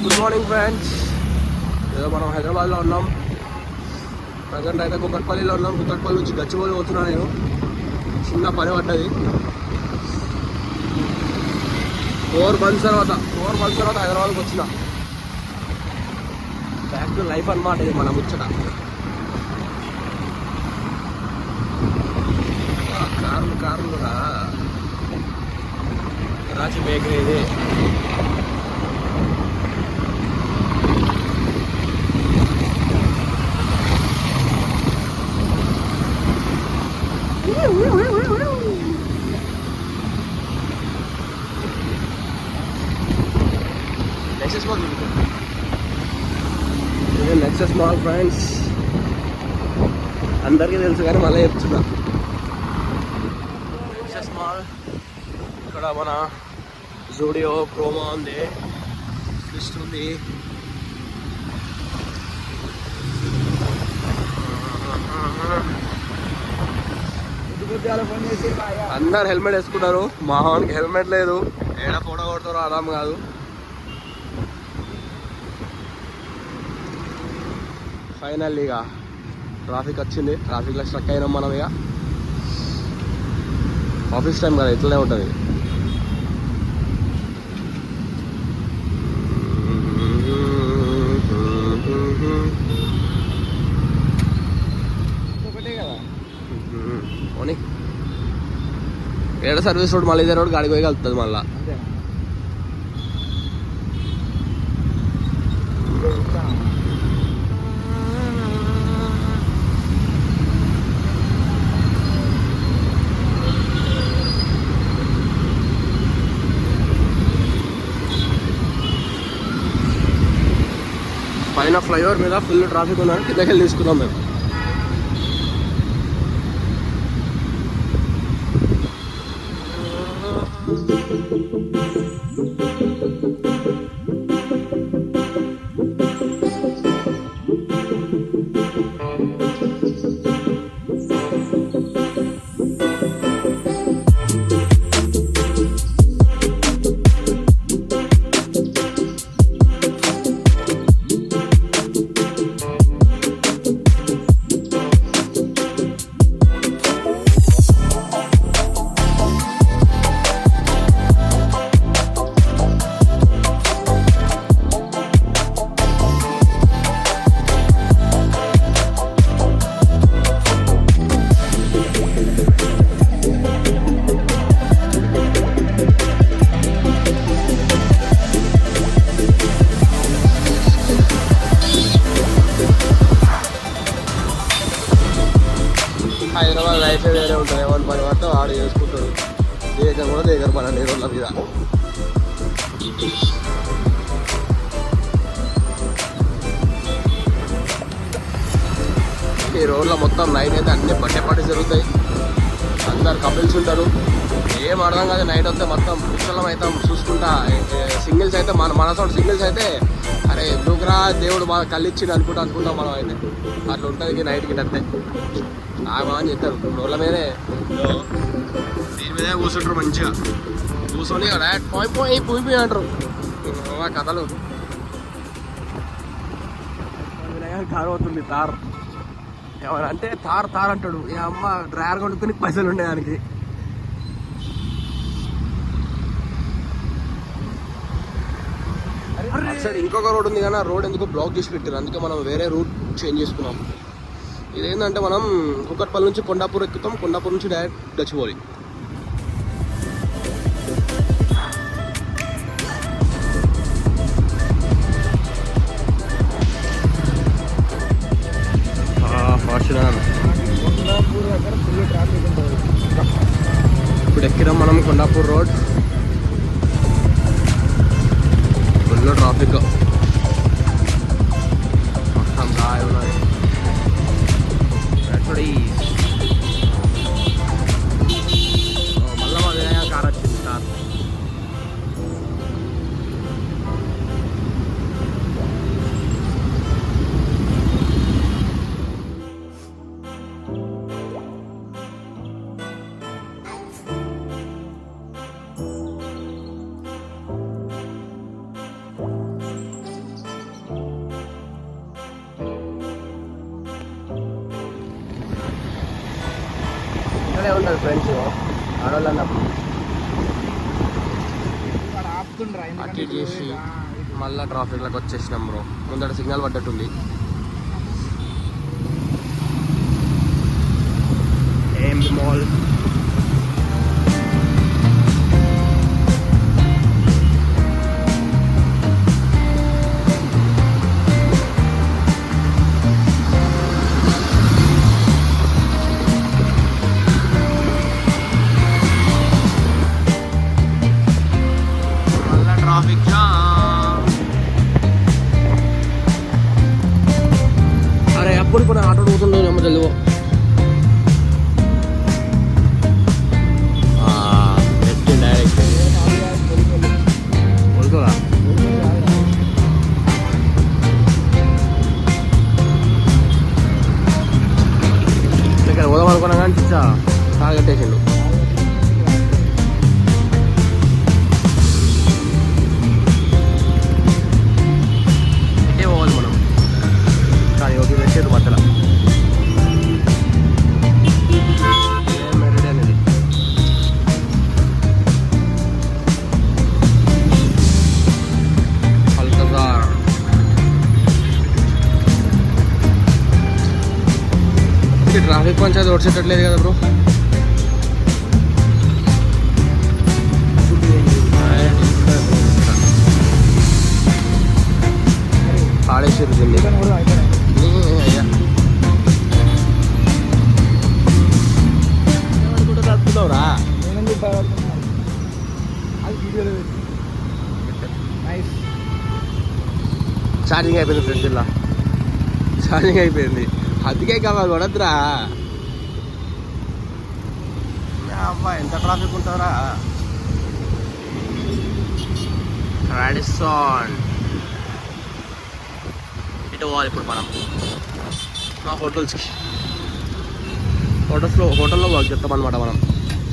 Good morning friends. ఏదో మనం హైదరాబాద్లో ఉన్నాం. ప్రజెంట్ అయితే కుక్కట్పల్లిలో ఉన్నాం. కుక్కట్పల్లి నుంచి గచ్చిబౌలి పోతున్నా. నేను చిన్న పని పడ్డది. 4 months తర్వాత హైదరాబాద్కి వచ్చిన. బ్యాక్ టు లైఫ్ అన్నమాట ఇది మన ముచ్చట. కార్లు రాచి బేకరీ ఇది. నెక్సస్ మాల్ ఫ్రెండ్స్, అందరికీ తెలుసు కానీ మళ్ళీ చెప్తున్నా. నెక్సస్ మాల్ ఇక్కడ మన జూడియో, ప్రోమో ఉంది, లిస్ట్ ఉంది. అందరు హెల్మెట్ వేసుకుంటారు. మావానికి హెల్మెట్ లేదు. ఏడా ఫోటో కొడతారో ఆరాం కాదు. ఫైనల్ ఇక ట్రాఫిక్ వచ్చింది. ట్రాఫిక్లో స్ట్రక్ అయినాం మనం. ఇక ఆఫీస్ టైం కదా, ఇట్లనే ఉంటుంది. ఒకటే కదా ఓని ఏడ సర్వీస్ రోడ్ మళ్ళీ ఇదే రోడ్ గాడికి పోయి కలుపుతుంది మళ్ళా. పైన ఫ్లైఓవర్ మీద ఫుల్ ట్రాఫిక్ ఉందని కిందకి వెళ్ళి తీసుకున్నాం మేము. హైదరాబాద్ లైఫ్ వేరే ఉంటుంది. ఎవరి పని పడితే వాడు చేసుకుంటాడు. దేగం కూడా దగ్గర పనండి రోడ్ల మీద. ఈ రోడ్లో మొత్తం నైట్ అయితే అన్ని బట్టే పార్టీ జరుగుతాయి. అందరు కపిల్స్ ఉంటారు. ఏం అర్థం కాదు. నైట్ వస్తే మొత్తం పుష్కలం అవుతాం చూసుకుంటా. సింగిల్స్ అయితే మన సౌండ్ సింగిల్స్ అయితే అరే ఎందుకురా దేవుడు బాగా కళ్ళిచ్చిండు అనుకుంటాం మనం అయితే. అట్లా ఉంటుంది నైట్కి అంతే. ఆగమా అని చెప్తారు. రోడ్ల మీదే దీని మీదే కూర్చుంటారు. మంచిగా కూర్చొని పోయి అంటారు కథలు. కారు అవుతుంది తార్. ఏమన్నా అంటే తార్ అంటాడు. ఈ అమ్మ డ్రైవర్ కొనుక్కుని పైసలు ఉండే దానికి. సరే ఇంకొక రోడ్ ఉంది కానీ ఆ రోడ్ ఎందుకు బ్లాక్ చేసి పెట్టారు. అందుకే మనం వేరే రూట్ చేంజ్ చేసుకున్నాం. ఇదేంటంటే మనం కుక్కట్పల్లి నుంచి కొండాపూర్ ఎక్కుతాం. కొండాపూర్ నుంచి డైరెక్ట్ గచ్చిబౌలి. ఇప్పుడు ఎక్కినాం మనం కొండాపూర్ రోడ్. ఫుల్ ట్రాఫిక్ మొత్తం కాయ ఉన్నది. మళ్ళీ మా వినయ కార్ వచ్చింది. కార్ అక్కడే ఉంటుంది ఫ్రెండ్స్ ఆడవాళ్ళు అన్నప్పుడు అటు చేసి మళ్ళీ ట్రాఫిక్లోకి వచ్చేసినాం బ్రో. ముందర సిగ్నల్ పడ్డట్టుంది. ఏం మాల్ ట్రాఫిక్ జామ్. అరే అప్పుడు కూడా ఆటో పోతుండే ఏమో తెలియదు. డైరెక్ట్ పోతుందా ఇక్కడ పోదాం అనుకున్నా కానీ చిచ్చా కాలు కట్టేసిండు. మధ్యలో మెరిడి అనేది అల్కజార్. ట్రాఫిక్ పంచాయతీ ఓడిచేటట్లేదు కదా బ్రో. ఆడేసారు దీన్ని. అయ్యా నడుపుతావురా. ఛార్జింగ్ అయిపోయింది ఫ్రెండ్స్. ఇలా ఛార్జింగ్ అయిపోయింది. అందుకే కావాలి పడద్దురా. అబ్బా ఎంత ట్రాఫిక్ ఉంటారా. రాడిసన్ ఇటు పోవాలి ఇప్పుడు మనం మా హోటల్స్కి. హోటల్లో వర్క్ చేస్తాం అనమాట మనం.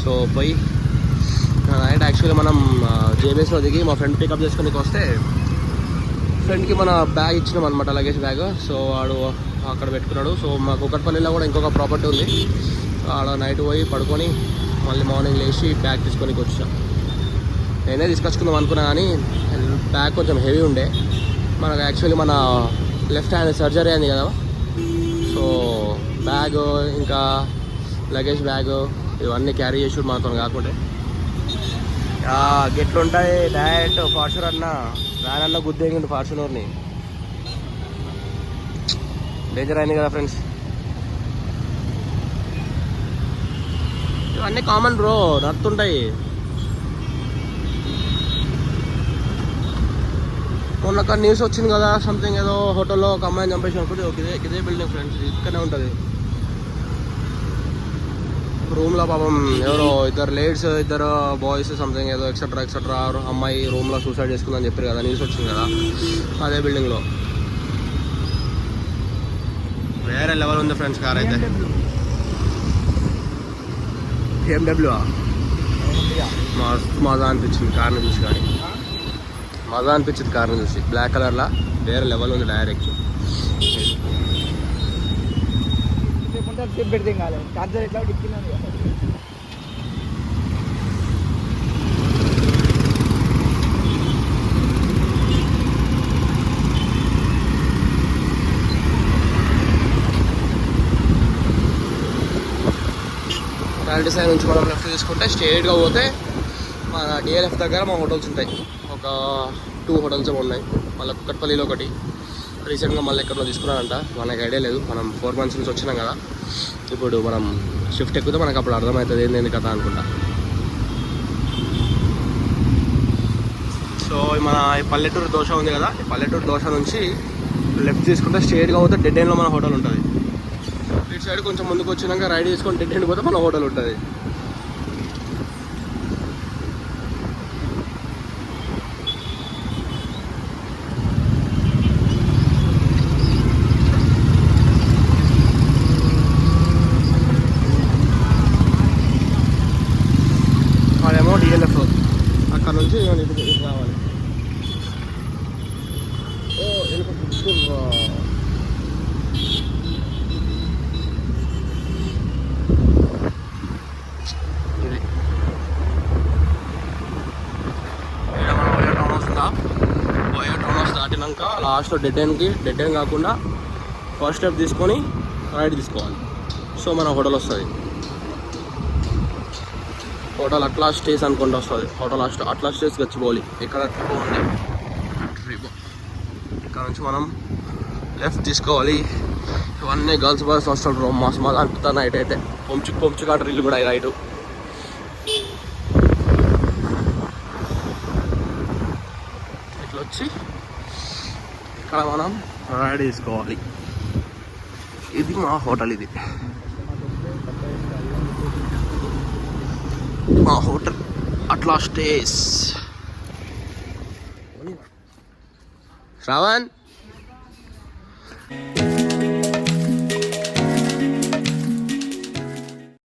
సో పోయి నైట్ యాక్చువల్లీ మనం జేబీఎస్లో దిగి మా ఫ్రెండ్ పికప్ చేసుకుని వస్తే ఫ్రెండ్కి మన బ్యాగ్ ఇచ్చినాం అనమాట, లగేజ్ బ్యాగ్. సో వాడు అక్కడ పెట్టుకున్నాడు. సో మా కుకట్పల్లిలో కూడా ఇంకొక ప్రాపర్టీ ఉంది. ఆడ నైట్ పోయి పడుకొని మళ్ళీ మార్నింగ్ లేచి బ్యాగ్ తీసుకొని వచ్చాం. నేనే తీసుకొచ్చుకుందాం అనుకున్నా కానీ బ్యాగ్ కొంచెం హెవీ ఉండే. మనకు యాక్చువల్లీ మన లెఫ్ట్ హ్యాండ్ సర్జరీ అయింది కదా. సో బ్యాగ్ ఇంకా లగేజ్ బ్యాగ్ ఇవన్నీ క్యారీ చేసి మనతో కాకుండా గెట్లుంటాయి. డైరెక్ట్ ఫార్చునర్ అన్న వ్యాన్ అన్న గుద్దేయండి ఫార్చునర్ని. డేంజర్ అయింది కదా ఫ్రెండ్స్. ఇవన్నీ కామన్ బ్రో, నడుతుంటాయి. మొన్న అక్కడ న్యూస్ వచ్చింది కదా, సంథింగ్ ఏదో హోటల్లో ఒక అమ్మాయిని చంపేసి అనుకుంటే ఇదే బిల్డింగ్ ఫ్రెండ్స్, ఇక్కడనే ఉంటుంది. రూమ్లో పాపం ఎవరో ఇద్దరు లేడీస్, ఇద్దరు బాయ్స్ సంథింగ్ ఏదో ఎక్సెట్రా అమ్మాయి రూమ్లో సూసైడ్ చేసుకుందని చెప్పారు కదా, న్యూస్ వచ్చింది కదా. అదే బిల్డింగ్లో వేరే లెవెల్ ఉంది ఫ్రెండ్స్. కార్ అయితే BMW మజా అనిపించింది కార్ని చూసి. కానీ మజా అనిపించింది కార్ని చూసి. బ్లాక్ కలర్లా వేరే లెవెల్ ఉంది డైరెక్ట్. రైట్ సైడ్ నుంచి మనం లెఫ్ట్ తీసుకుంటే స్ట్రేట్గా పోతే మన DLF దగ్గర మా హోటల్స్ ఉంటాయి. ఒక 2 హోటల్స్ ఉన్నాయి. మళ్ళీ కుక్కట్పల్లిలో ఒకటి, రీసెంట్గా మళ్ళీ ఎక్కడో తీసుకున్నానంట. మనకు ఐడియా లేదు. మనం 4 months నుంచి వచ్చినాం కదా. ఇప్పుడు మనం షిఫ్ట్ ఎక్కుతే మనకు అప్పుడు అర్థమవుతుంది ఏంది కథ అనుకుంటా. సో మన ఈ పల్లెటూరు దోశ ఉంది కదా, ఈ పల్లెటూరు దోశ నుంచి లెఫ్ట్ తీసుకుంటే స్ట్రేట్గా పోతే డెడ్ ఎండ్లో మన హోటల్ ఉంటుంది. ఇటు సైడ్ కొంచెం ముందుకు వచ్చినాక రైడ్ తీసుకొని డెడ్ ఎండ్ పోతే మన హోటల్ ఉంటుంది. అదేమో DLF. అక్కడ నుంచి ఇటు రావాలి. స్టాప్. పోయే టౌన్ హౌస్ దాటినాక లాస్ట్లో డెడ్ ఎండ్ కాకుండా ఫస్ట్ స్టెప్ తీసుకొని రైట్ తీసుకోవాలి. సో మన హోటల్ వస్తుంది. హోటల్ అట్లా స్టేస్ అనుకుంటూ వస్తుంది. హోటల్ అట్లా స్టేస్ గచ్చిబౌలి. ఇక్కడ ఉంది ఇక్కడ నుంచి మనం లెఫ్ట్ తీసుకోవాలి. ఇవన్నీ girls boys hostel room. Mass అంతా నైట్ అయితే పొంచు కాటర్ ఇల్లు కూడా రైట్. ఇట్లా వచ్చి ఇక్కడ మనం రైడ్ తీసుకోవాలి. ఇది మా హోటల్. ఇది మా హోటల్ అట్లా స్టేస్. శ్రావణ్